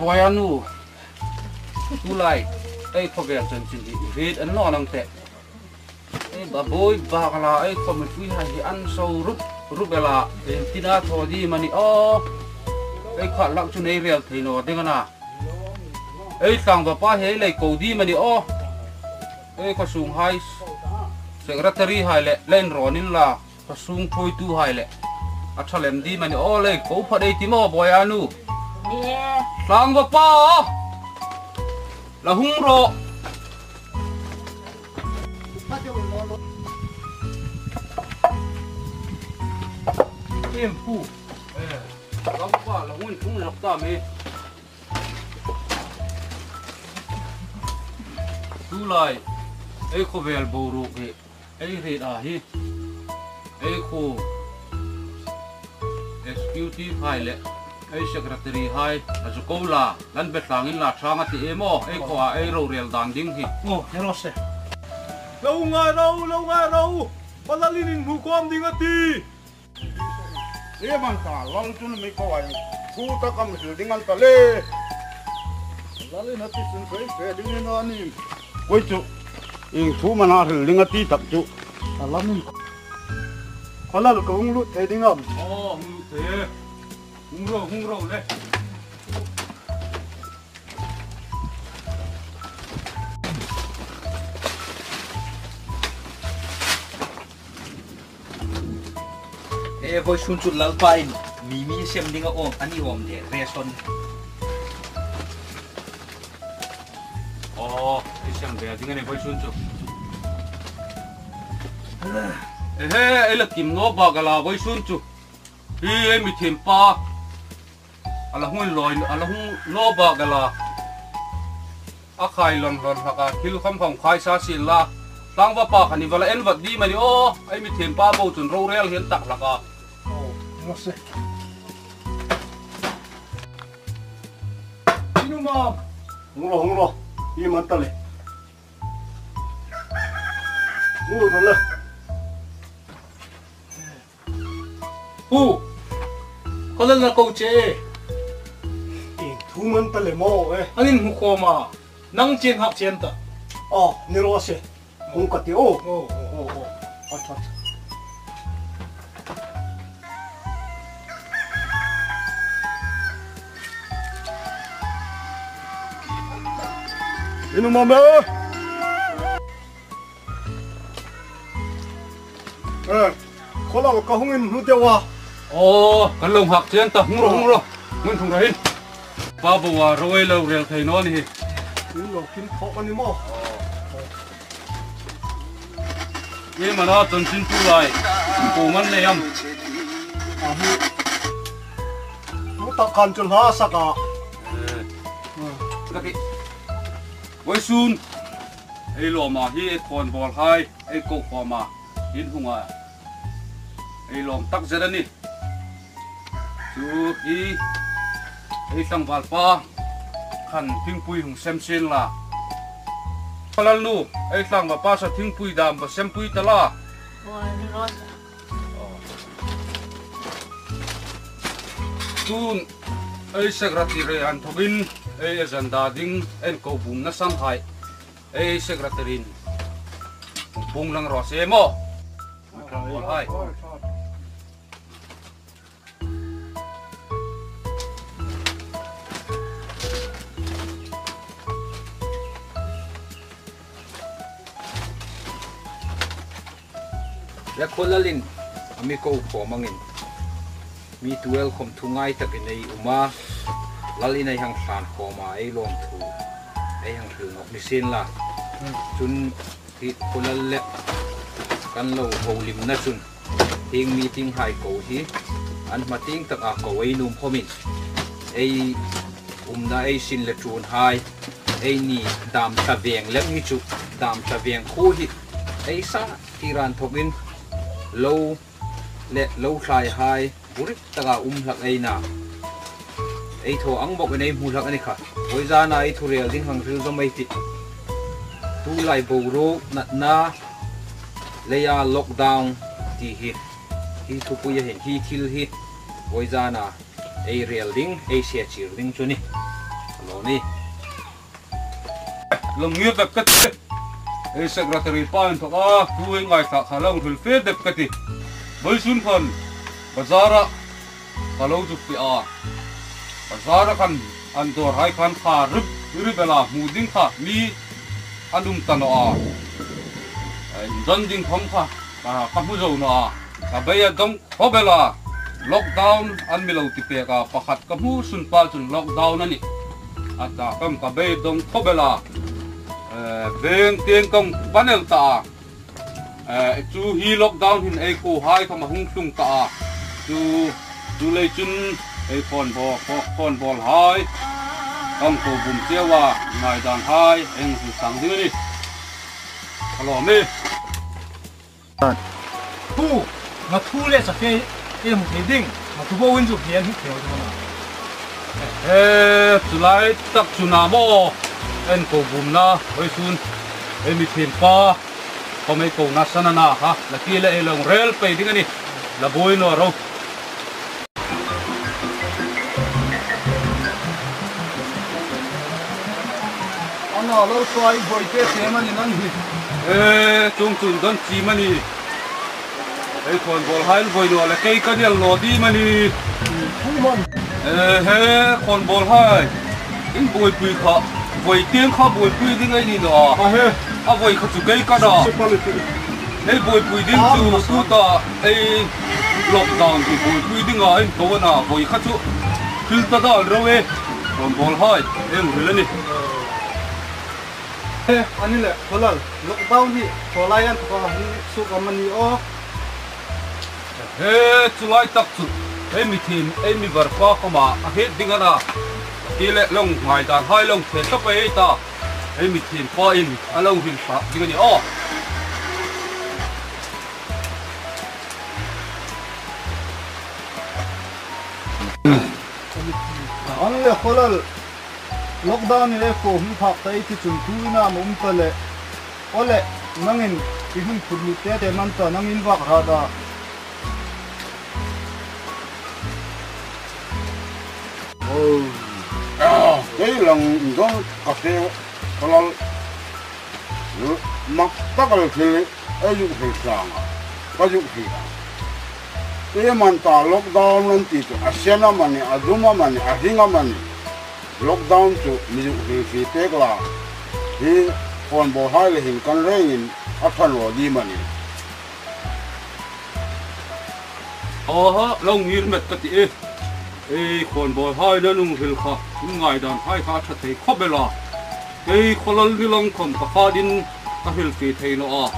boy anu tu lai ai kho ber chan chin hi red an no nang te ba boy ba kala ai kho mi fui ha hi an so rubela tina tho di mani o ai kha lak chu nei rel theino dingana ai sang ba pa he lai ko di mani o ai kho sung hai secretary hai le len ronin la kho sung phoi tu hai le a thalem di mani o le ko pha dei ti mo boy anu sang ba pa là hung rộ em phu đóng qua là hung cũng lọc ta mê tu lại ấy có về bầu ruột thì ấy thì hi ấy khô executive hai lệ ai secretary hai azu ko la lan bet langin la thanga ti emo ai khoa ai ro rel dan ding hi o hero se lo nga ro palalin in hu kom ding ati e man ta long tun mi ko ai ku ta kam sil ding an ta le lalin ati sun fe ding no ani oi chu in thu man ha sil ding ati tak chu alamin kola lu ko ung lu te ding am hung te hung rô lên e voi sun chut lal pain mi sem dinga om ani om de reson cái xem về thì cái này voi sun chu ấy là kim nó bạc là voi sun chu hi em bị thêm pa ala hung loi ala hung no ba gala a khai lon haka thil kham khom khai sa sin la tang va pa khani wala en wat di mani o ai mi thêm pa bo chun ro rel hian tak laka no se inu ma hung ro i man ta le ngu ro le hu kola na ko che thu man ta le mo e anin hu ko ma nang chen hak chen ta ni ro se hung ka ti o acha inu ma me kola ka hungin hu te wa kan lông hak chen ta hung ro mun thung rahin ba bo wa roi lo rel thai no ni ni lo kin kho ka ni mo ye mana ton sin tu lai ko man le yam mu ta kan chul ha sa ka cái voi sun ai lo ma hi thon bol hai ai ko kho ma in hunga ai lom tak zera ni chu hi ai sang wal pa khan thing pui hung sem sen la palal nu ai sang ba pa sa thing pui dam ba sem pui ta la tun ai secretary an thogin ai agenda ding en ko bum na sang hai ai secretary bung lang ro se mo hai ya kolalin ami ko po mangin mi 12 khom thungai takin ei uma lalin ai hang san khoma ei lom thu ei hang thung ok ni sin la chun hi kolal le kan lo holim na chun hing meeting hai ko hi an mating tak a ko ei num khomin ei na ei sin le chun hai ei ni dam ta veng lem ni chu dam ta veng khu hi ei sa tiran thokin lâu khai hai burik taga lak ai na ai tho ang bok nei mu lak ani kha oi za na ai thu rel ding hang ril zo mai ti tu lai bo ro na leya lockdown ti hi thu pu ya hen hi thil hi oi za na ai rel ding ai se chir ding chuni ni lồng nghiệp đẹp cất ấy secretary pan thọ a cuối ngày thọ khá long thul phê đẹp cất với sun phần bazara khá lâu chụp pi a bazara kan an dor hai kan kha rip bela muding kha mi anum tano a dân ding phong kha ka mu zo na ka bây dong ho bela lockdown an mi lo ti pe ka pakhat ka mu sun pa chun lockdown ani ata kam ka bây dong ho bela veng tiếng công panel ta chu hi lockdown hin ai ko hai ka ma hung sung ta chu lei chun ai phone ball hai ông cô bùm chia wa ngày đàn hai anh thì sáng đi đi alo mi thu mà thu lên sắp cái em thấy đinh mà thu bao nhiêu chục tiền hết thiếu rồi mà chú lại tập chú nào mò anh cô bùm na với sun em bị thiền pa có mấy cô na sana na ha là kia là lòng rail pay đi cái này là bôi nó rồi nó lâu xoay vội cái xe mà nhìn chung đơn chi mà nè ấy còn bol hai vội nó là cây cái này nó đi mà nè còn bol hai in vội bùi khọ vội tiếng khọ vội bùi đi ngay đi nó vội khọ chụp cây cái đó ấy vội bùi đi chụp tu ta ấy lockdown thì vội bùi đi ngay đâu na vội khọ chụp filter đó rồi còn bol hai em rồi lên đi anh ấy là là lockdown thì có lại anh có số cái mình ô chú lại tắc chú em mi vợ qua có mà hết đi ngay na kia lệ long ngoài đàn hai long thế sắp về ta em mi thiên qua in anh long hình phá đi cái gì anh ấy là lockdown này có hung phạt tay thì chúng tôi na muốn phải lệ, có lẽ năng cái hung phụ nữ thế thì mình ta năng vác ra đó. Cái lần đó cà phê có là mặc tất cả thì ai dùng thì sang, có dùng thì cái mình ta lockdown nên thì ASEAN mà này, ASEAN mà này, ASEAN mà này lockdown chu mi fi pek la hi phone bo hai le hin kan rein a phan ro di mani ha long ngir met ka ti khon bo hai na lung hil kha ngai dan hai kha tha thei kho bela ei kholal ni long khom ka kha din ka hil fi thei no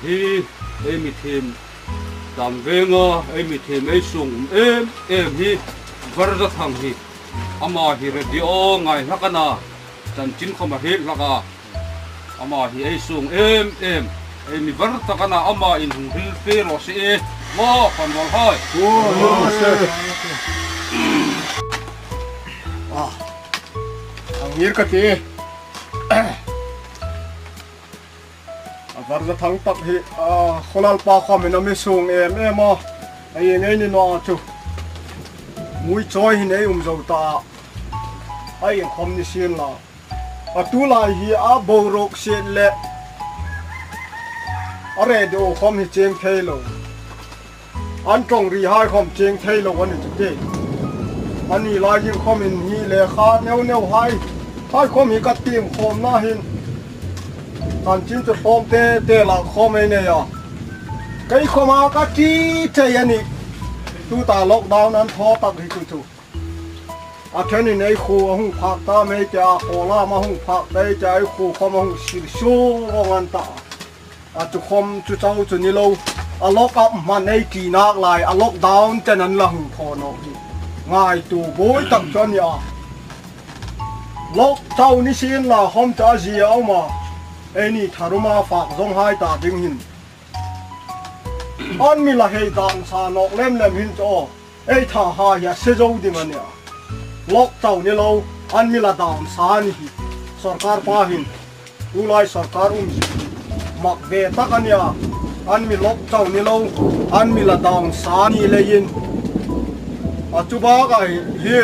hi mi thêm dam venga mi thêm ei sung em hi varda thang hi ama hi radio ngai hakana chan chin khoma he laka ama hi ei sung em mi var takana ama in hung hil fe ro se mo kon bol hai Ang cái gì varda thang tak hi kholal pa kho me na me sung em ma ai ngai ni no chu mui choi hi nei zo ta ai khom ni sin la tu lai hi a bo rok sin le are do khom hi cheng thelo an tong ri hai khom cheng thelo an ni chu ani lai hi khom in hi le kha neu hai khom hi ka tim khom na hin tan chin chu khom te la khom ai ne ya cái khoma ka ti te yani tu ta lockdown an tho tak hi chu a thani nei khu hung phak ta me cha khola ma hung phak dai cha khu khom hung sil shu ngan ta a chu khom chu chau chu ni lo a lock up man nei ti nak lai a lockdown ten an la hung tho no hi ngai tu boi tak chon ya lock chau ni sin la hom cha ji au ma eni tharuma phak zong hai ta ding hin an mi la hei dan sa nok lem hin cho ei tha ha ya se zo di man ya lok chau ni lo an mi la dan sa ni hi sarkar pa hin ulai sarkar mak ve tak an ya an mi lok chau ni lo an mi la dan sa ni le yin a chu ba ga hi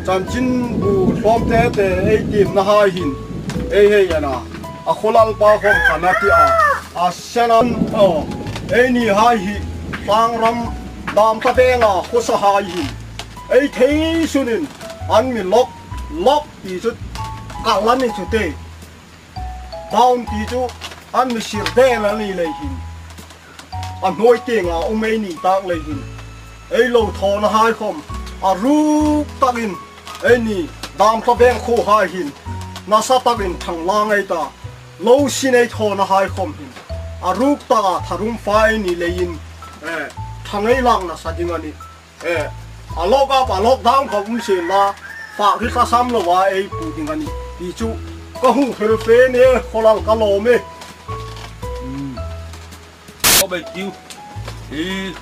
chan chin bu hlom te ei tim na hai hin ei hei ana a kholal pa khom khanati a senan ei ni hai hi tang ram dam ta benga khosa hai hi ei thei sunin an mi lok ti chu kalan ni chu te down ti chu an mi sir de la ni le hin an hoi te nga umei ni tak le hin ei lo tho na hai khom a ru takin ei ni dam ta beng kho hai hin na sa takin thang lang ei ta lo sin ei tho na hai khom hin a ruk ta tharum fai ni le in thang ei lang na sa ding ani a lok down ko um sin la fa ri ka sam lo wa ei pu ding ani ti chu ko hu hel fe ne kholal ka lo me có bài chiêu thì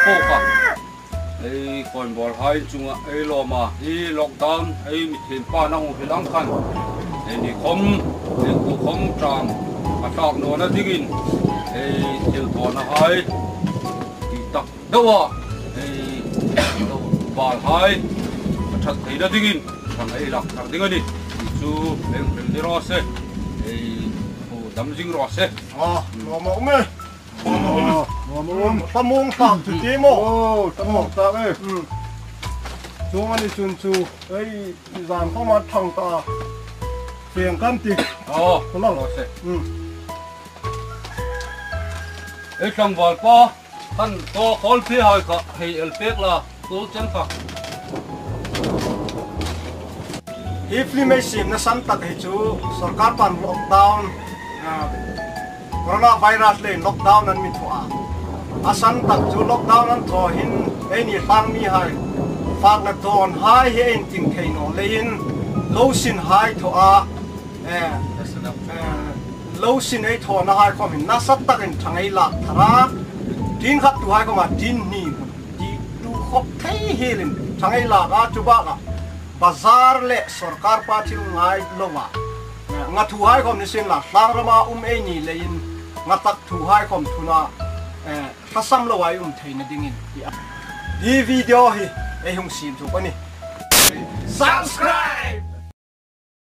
cô cả ấy còn bỏ hai chung ấy lo mà ấy lockdown ấy hiện pa năng hiện đang khăn ấy thì không tràn mà tràn nó nó dính ấy chiều thọ nó hai thì tập đâu à ấy bỏ hai thật thấy nó dính thằng ấy là thằng dính đi chú em đi rồi xe ấy đâm dính rồi xe lo mà me tamung tak tu ti mo tamung tak chung ani chun chu ei zan ko ma thang ta phiền kan ti ko lo se ei thang wal pa han to khol phi hai ka hei el pek la tu chen fa ifli me sim na san tak hi chu sarkar pan lockdown coronavirus le lockdown an mi thua asan tak chu lockdown an tho hin ei ni tang mi hai fak na ton hai he en ting thei no le in lo sin hai thua lo sin ei tho na hai khom hin na sat tak en thangai la thara tin khat tu hai ko ma tin ni ti tu khop thei helin thangai la ga chu ba ga bazar le sarkar pa thil ngai lova nga thu hai khom ni sin la tlang rama ei ni le in nga tak thu hai khom thuna khasam lo wai theina dingin di video hi ei hung sim chu pani subscribe